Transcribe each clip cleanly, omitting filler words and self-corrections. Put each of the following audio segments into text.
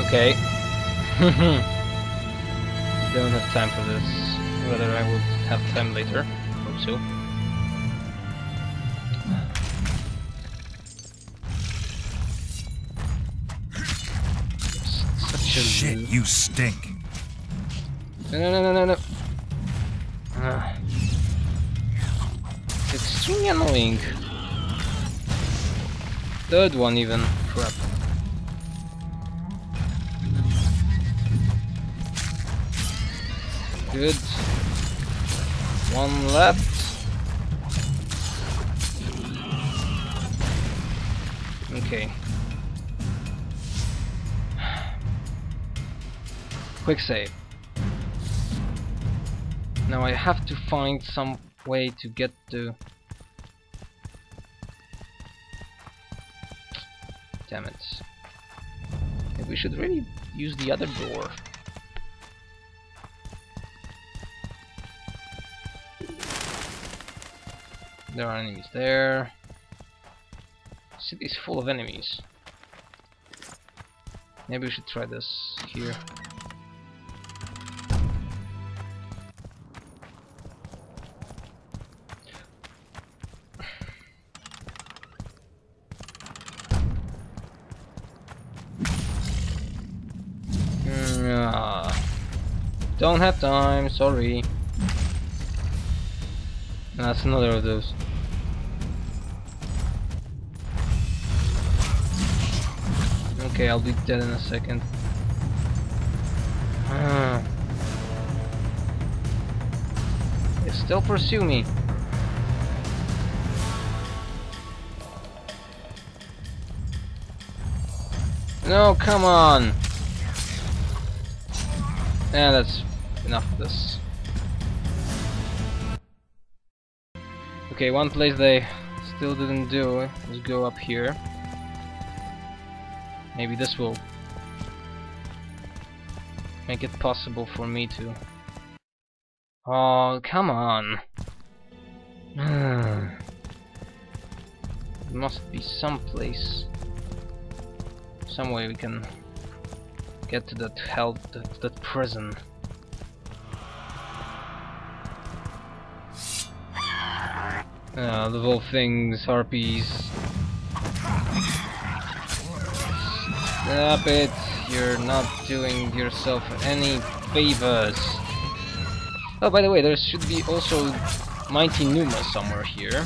Okay. Don't have time for this. Rather, I will have time later. Hope so. Such a shit, you stink. No. It's extremely annoying. Third one even. Crap. Good. One left. Okay. Quick save. Now I have to find some way to get to... Damn it. Maybe we should really use the other door. There are enemies there. City is full of enemies. Maybe we should try this here. Don't have time, sorry. That's another of those. Okay, I'll be dead in a second. They still pursue me. No, come on! Yeah, that's enough of this. Okay, one place they still didn't do is go up here. Maybe this will make it possible for me to... Oh, come on! There must be some place, some way we can get to that hell, that prison. The whole things, harpies. Stop it! You're not doing yourself any favors. Oh, by the way, there should be also Mighty Numa somewhere here.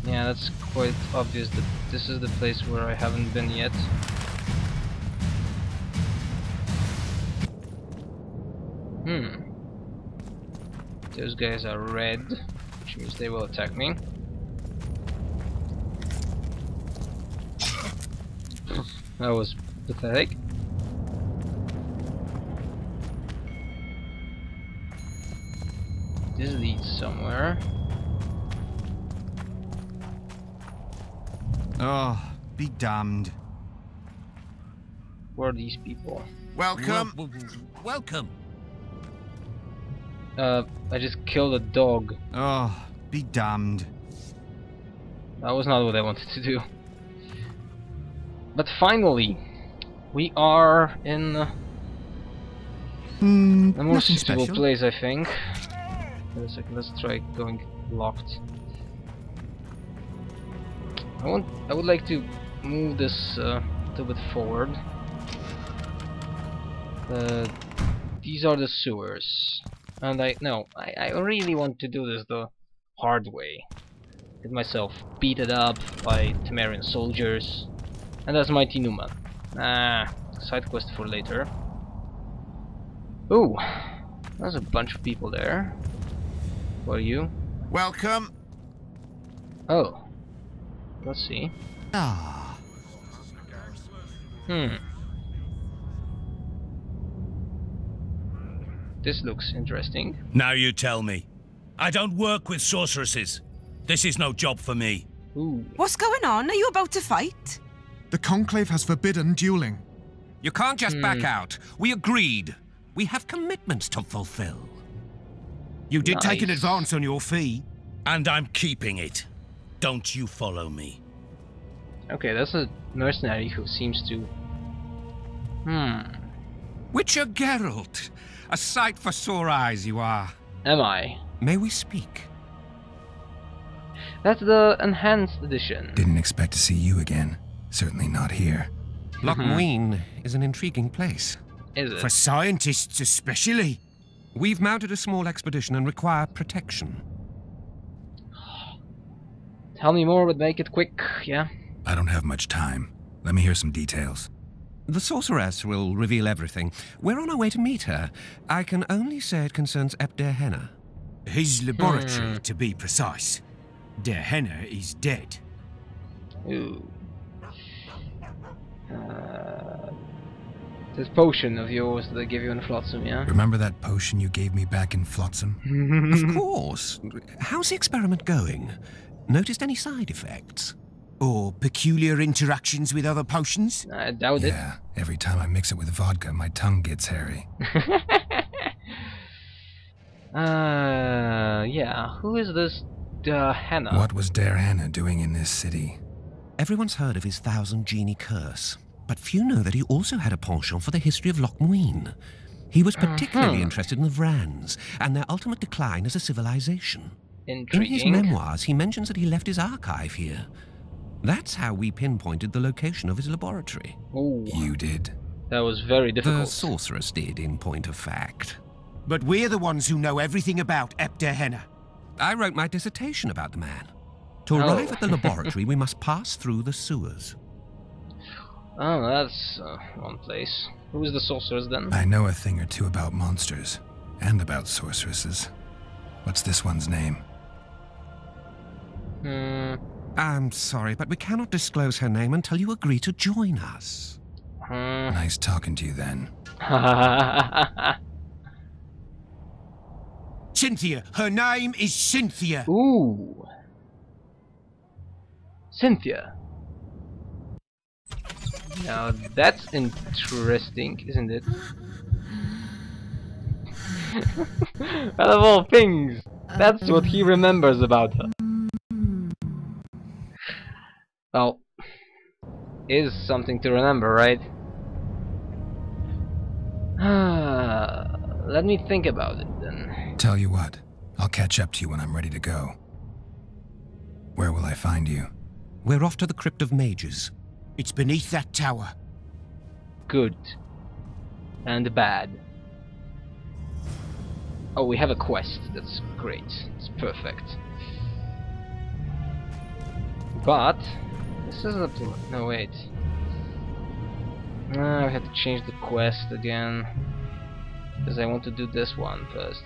Yeah, that's quite obvious that this is the place where I haven't been yet. Those guys are red, which means they will attack me. That was pathetic. This leads somewhere. Oh, be damned. Where are these people? Welcome. Welcome. I just killed a dog. Oh, be damned. That was not what I wanted to do. But finally, we are in a more suitable place, I think. Wait a second, let's try going locked. I would like to move this a little bit forward. These are the sewers, and I really want to do this the hard way. Get myself beaten up by Temerian soldiers, and that's Mighty Numa. Side quest for later. Ooh, there's a bunch of people there. Who are you? Welcome. Oh, let's see. Ah. This looks interesting. Now you tell me. I don't work with sorceresses. This is no job for me. Ooh. What's going on? Are you about to fight? The Conclave has forbidden dueling. You can't just back out. We agreed. We have commitments to fulfill. You did take an Nice. advance on your fee. And I'm keeping it. Don't you follow me. Okay, that's a mercenary who seems to Witcher Geralt, a sight for sore eyes you are. Am I? May we speak? That's the enhanced edition. Didn't expect to see you again. Certainly not here. Lochmuin is an intriguing place. Is it? For scientists especially. We've mounted a small expedition and require protection. Tell me more, but make it quick, yeah? I don't have much time. Let me hear some details. The sorceress will reveal everything. We're on our way to meet her. I can only say it concerns Epder Henna. His laboratory, to be precise. Der Henna is dead. Ooh. This potion of yours that I gave you in Flotsam, yeah? Remember that potion you gave me back in Flotsam? Of course. How's the experiment going? Noticed any side effects? Or peculiar interactions with other potions? I doubt it. Yeah, every time I mix it with vodka, my tongue gets hairy. Yeah. Who is this Hannah? What was Der Hanna doing in this city? Everyone's heard of his 1,000 genie curse, but few know that he also had a penchant for the history of Lochmuin. He was particularly interested in the Vrans and their ultimate decline as a civilization. Intriguing. In his memoirs, he mentions that he left his archive here. That's how we pinpointed the location of his laboratory. Ooh, You did? that was very The difficult. sorceress did, in point of fact. But we're the ones who know everything about Epder Henna. I wrote my dissertation about the man. To Oh. arrive at the laboratory, we must pass through the sewers. Oh, that's one place. Who is the sorceress then? I know a thing or two about monsters. And about sorceresses. What's this one's name? I'm sorry, but we cannot disclose her name until you agree to join us. Nice talking to you then. Cynthia. Her name is Cynthia. Ooh. Cynthia. Now that's interesting, isn't it? Out of all things, that's what he remembers about her. Well, is something to remember, right? Let me think about it then. Tell you what, I'll catch up to you when I'm ready to go. Where will I find you? We're off to the Crypt of Mages. It's beneath that tower. Good. And bad. Oh, we have a quest. That's great. It's perfect. But this is up to... No, wait. I have to change the quest again. Because I want to do this one first.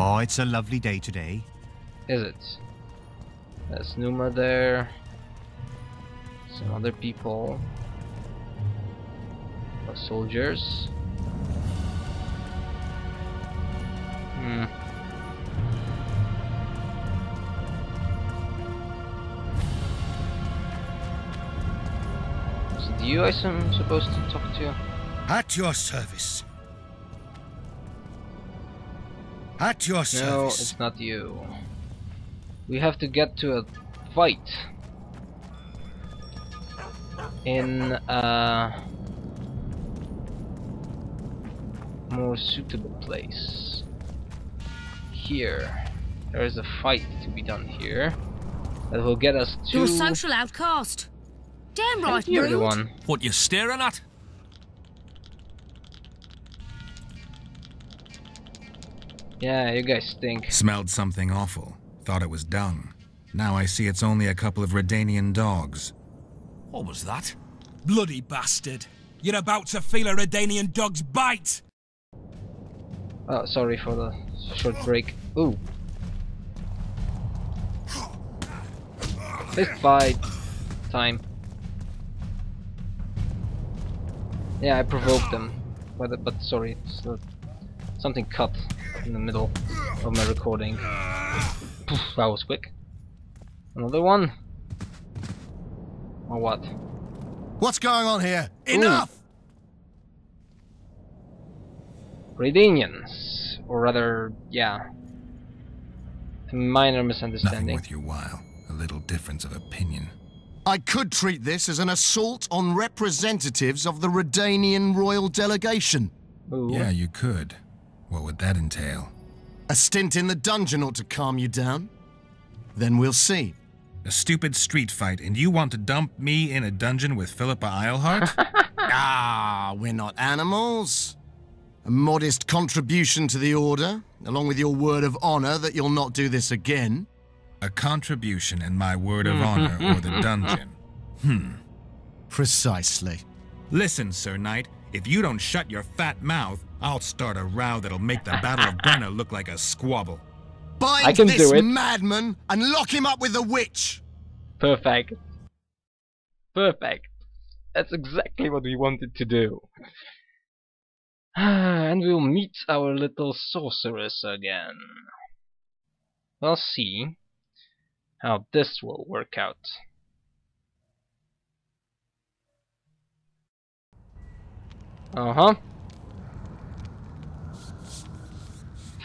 Oh, it's a lovely day today. Is it? There's Numa there. Some other people. Soldiers. Is it you I'm supposed to talk to? At your service. At your No, service. it's not you. We have to get to a fight in a more suitable place. Here. There is a fight to be done here that will get us to... You're a social outcast. Damn right, You're rude. the one. What you staring at? Yeah, you guys stink. Smelled something awful. Thought it was dung. Now I see it's only a couple of Radanian dogs. What was that? Bloody bastard! You're about to feel a Radeon dog's bite! Oh, sorry for the short break. Ooh. Fist fight time. Yeah, I provoked them, but sorry, it's something cut in the middle of my recording. Poof, that was quick. Another one? Or what? What's going on here? Enough! Radenians, or rather, yeah, a minor Nothing misunderstanding. worth your while. A little difference of opinion. I could treat this as an assault on representatives of the Radeon royal delegation. Ooh. Yeah, you could. What would that entail? A stint in the dungeon ought to calm you down. Then we'll see. A stupid street fight, and you want to dump me in a dungeon with Philippa Eilhart? Ah, we're not animals. A modest contribution to the order, along with your word of honor that you'll not do this again. A contribution and my word of honor or the dungeon. Precisely. Listen, Sir Knight, if you don't shut your fat mouth, I'll start a row that'll make the Battle of Brenna look like a squabble. Bind can this do it. madman and lock him up with the witch! Perfect. Perfect. That's exactly what we wanted to do. And we'll meet our little sorceress again. We'll see how this will work out.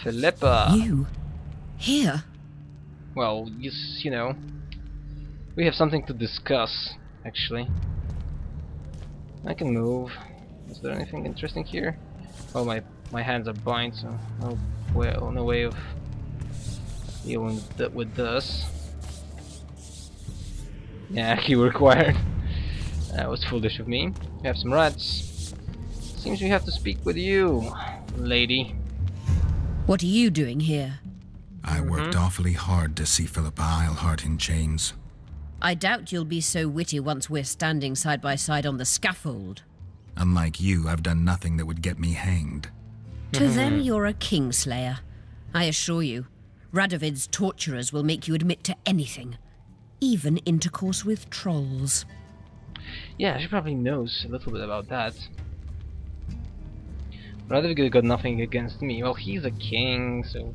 Philippa. You? Here? Well, you know, we have something to discuss, actually. I can move. Is there anything interesting here? Oh, my hands are bound, so no way of dealing with this. Yeah, key required. That was foolish of me. We have some rats. Seems we have to speak with you, lady. What are you doing here? I worked awfully hard to see Philippa Eilhart in chains. I doubt you'll be so witty once we're standing side by side on the scaffold. Unlike you, I've done nothing that would get me hanged. To them, you're a kingslayer. I assure you, Radovid's torturers will make you admit to anything, even intercourse with trolls. Yeah, she probably knows a little bit about that. Radovid got nothing against me. Well, he's a king, so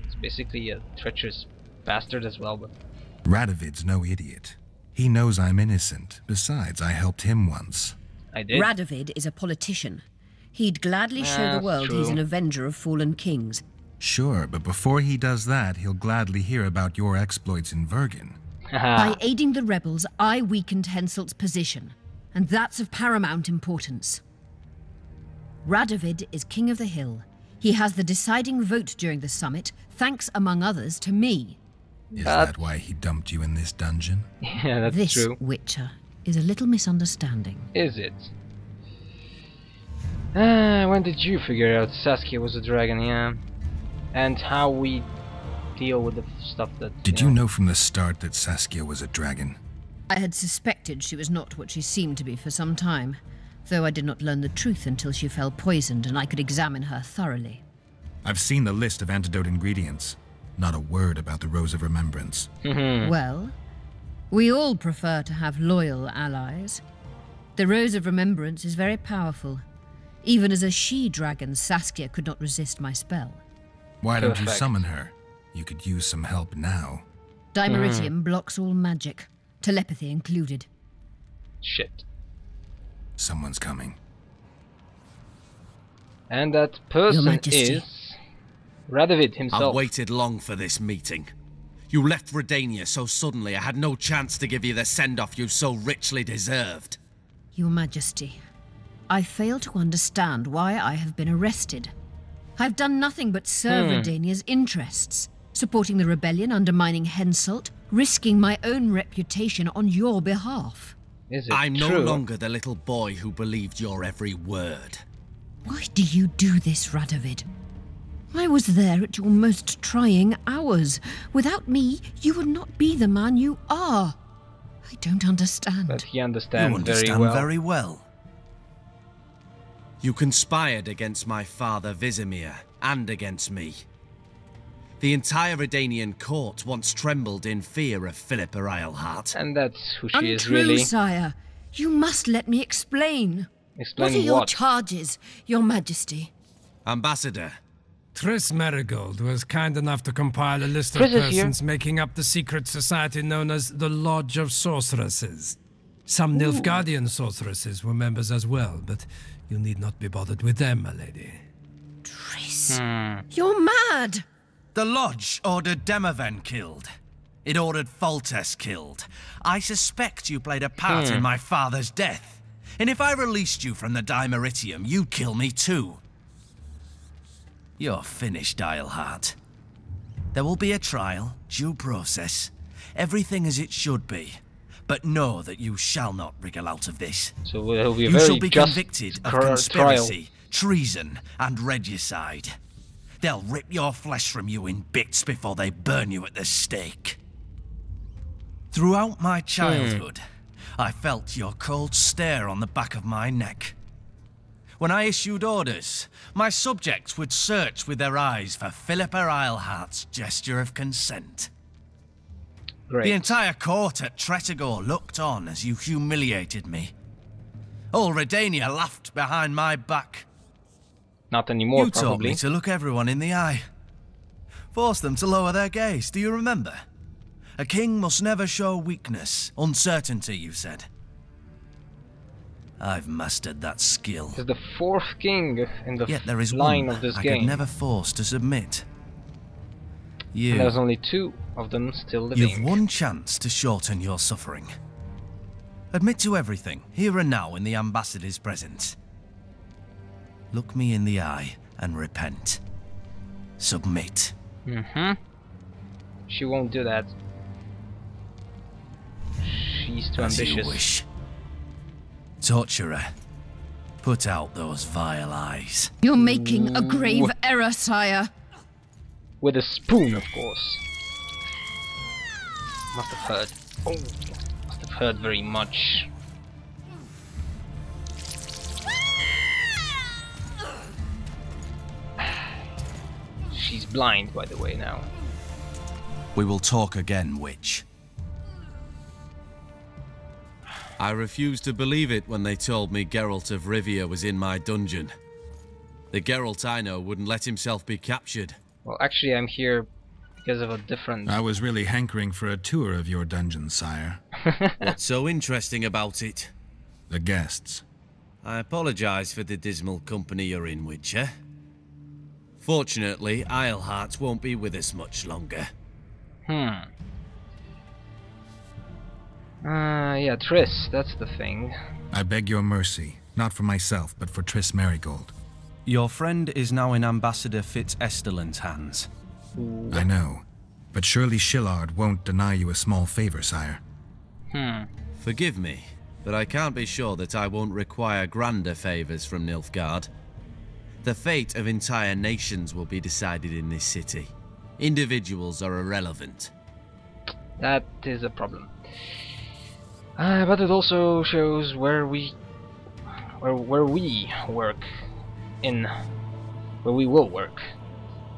it's basically a treacherous bastard as well, but... Radovid's no idiot. He knows I'm innocent. Besides, I helped him once. I did? Radovid is a politician. He'd gladly show the world true. he's an avenger of fallen kings. Sure, but before he does that, he'll gladly hear about your exploits in Vergen. By aiding the rebels, I weakened Henselt's position, and that's of paramount importance. Radovid is king of the hill. He has the deciding vote during the summit, thanks, among others, to me. Is that why he dumped you in this dungeon? Yeah, that's This, true. Witcher, is a little misunderstanding. Is it? When did you figure out Saskia was a dragon, yeah? And how we deal with the stuff that... Did you know from the start that Saskia was a dragon? I had suspected she was not what she seemed to be for some time, though I did not learn the truth until she fell poisoned and I could examine her thoroughly. I've seen the list of antidote ingredients. Not a word about the Rose of Remembrance. Well, we all prefer to have loyal allies. The Rose of Remembrance is very powerful. Even as a she-dragon, Saskia could not resist my spell. Why don't you Perfect. summon her? You could use some help now. Dimeritium blocks all magic, telepathy included. Shit. Someone's coming. And that person Majesty. is... Radovid himself. I've waited long for this meeting. You left Redania so suddenly I had no chance to give you the send-off you so richly deserved. Your Majesty, I fail to understand why I have been arrested. I've done nothing but serve Redania's interests, supporting the rebellion, undermining Henselt, risking my own reputation on your behalf. Is it I'm true? no longer the little boy who believed your every word. Why do you do this, Radovid? I was there at your most trying hours. Without me, you would not be the man you are. I don't understand. But he understands, You understand very well. very well. You conspired against my father Vizimir, and against me. The entire Redanian court once trembled in fear of Philippa Eilhart. And that's who she Untrue, is really. sire. You must let me explain. Explain What are your what? charges, your Majesty? Ambassador, Triss Marigold was kind enough to compile a list of Triss is here. persons making up the secret society known as the Lodge of Sorceresses. Some Nilfgaardian sorceresses were members as well, but you need not be bothered with them, my lady. Triss, you're mad! the Lodge ordered Demaven killed. It ordered Foltest killed. I suspect you played a part in my father's death. And if I released you from the Dimeritium, you'd kill me too. You're finished, Eilhart. There will be a trial, due process, everything as it should be. But know that you shall not wriggle out of this. So it'll be a you very shall be just convicted of trial. conspiracy, treason, and regicide. They'll rip your flesh from you in bits before they burn you at the stake. Throughout my childhood, I felt your cold stare on the back of my neck. When I issued orders, my subjects would search with their eyes for Philippa Eilhart's gesture of consent. Great. The entire court at Tretogor looked on as you humiliated me. All Redania laughed behind my back. Not anymore, You taught probably. me to look everyone in the eye. Forced them to lower their gaze, do you remember? A king must never show weakness, uncertainty, you said. I've mastered that skill. He's the fourth king in the Yet there is line one of this I game. could never force to submit. You. And there's only 2 of them still living. You've one chance to shorten your suffering. Admit to everything, here and now in the ambassador's presence. Look me in the eye and repent. Submit. She won't do that. She's too As ambitious. you wish. Torture her. Put out those vile eyes. You're making a grave error, sire. With a spoon, of course. Must have hurt. Oh, must have hurt very much. She's blind, by the way, now. We will talk again, witch. I refused to believe it when they told me Geralt of Rivia was in my dungeon. The Geralt I know wouldn't let himself be captured. Well, actually, I'm here because of a different... I was really hankering for a tour of your dungeon, sire. What's so interesting about it? The guests. I apologize for the dismal company you're in, Witcher. Fortunately, Eilhart won't be with us much longer. Yeah, Triss, that's the thing. I beg your mercy, not for myself, but for Triss Marigold. Your friend is now in Ambassador Fitz-Estelin's hands. I know, but surely Shillard won't deny you a small favor, sire. Forgive me, but I can't be sure that I won't require grander favors from Nilfgaard. The fate of entire nations will be decided in this city. Individuals are irrelevant. That is a problem. But it also shows where we work in, where we will work.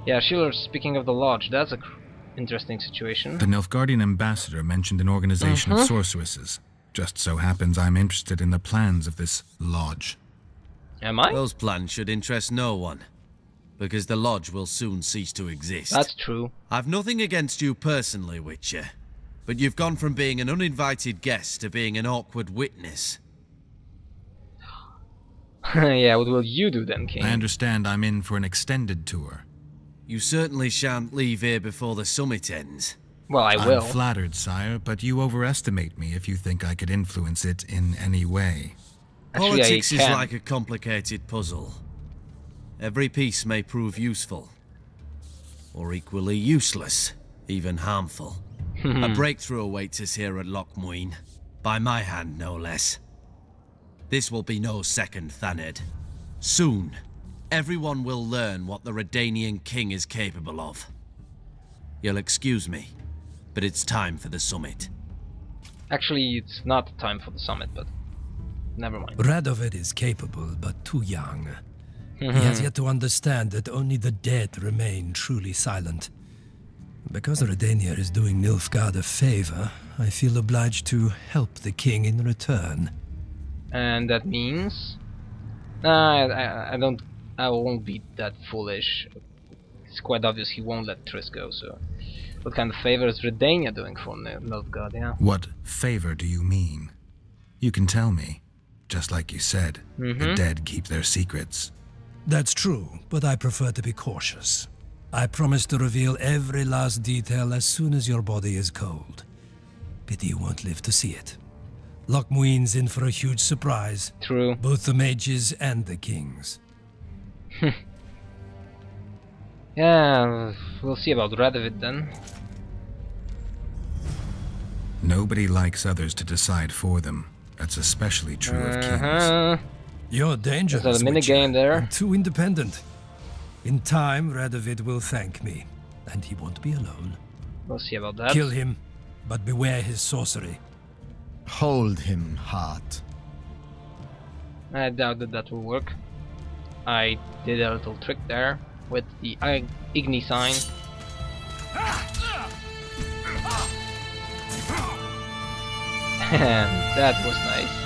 Yeah, Schiller, speaking of the lodge, that's a interesting situation. The Nilfgaardian ambassador mentioned an organization of sorceresses. Just so happens I'm interested in the plans of this lodge. Am I? Those plans should interest no one, because the lodge will soon cease to exist. That's true. I've nothing against you personally, Witcher, but you've gone from being an uninvited guest to being an awkward witness. Yeah, what will you do then, King? I understand I'm in for an extended tour. You certainly shan't leave here before the summit ends. Well, I will. I'm flattered, sire, but you overestimate me if you think I could influence it in any way. Actually, Politics I is can. like a complicated puzzle. Every piece may prove useful, or equally useless, even harmful. A breakthrough awaits us here at Lochmuin, by my hand no less. This will be no second Thaned. Soon, everyone will learn what the Redanian king is capable of. You'll excuse me, but it's time for the summit. Actually, it's not time for the summit, but never mind. Radovid is capable, but too young. He has yet to understand that only the dead remain truly silent. Because Redania is doing Nilfgaard a favor, I feel obliged to help the king in return. And that means... I won't be that foolish. It's quite obvious he won't let Triss go, so... What kind of favor is Redania doing for Nilfgaard, yeah? What favor do you mean? You can tell me. Just like you said, the dead keep their secrets. That's true, but I prefer to be cautious. I promise to reveal every last detail as soon as your body is cold. Pity you won't live to see it. Loch Muin's in for a huge surprise. True. Both the mages and the kings. Yeah, we'll see about Radeon then. Nobody likes others to decide for them. That's especially true of kings. You're dangerous. There's a minigame there. I'm too independent. In time, Radeon will thank me, and he won't be alone. We'll see about that. Kill him, but beware his sorcery. Hold him, heart. I doubt that will work. I did a little trick there with the Igni sign. And that was nice.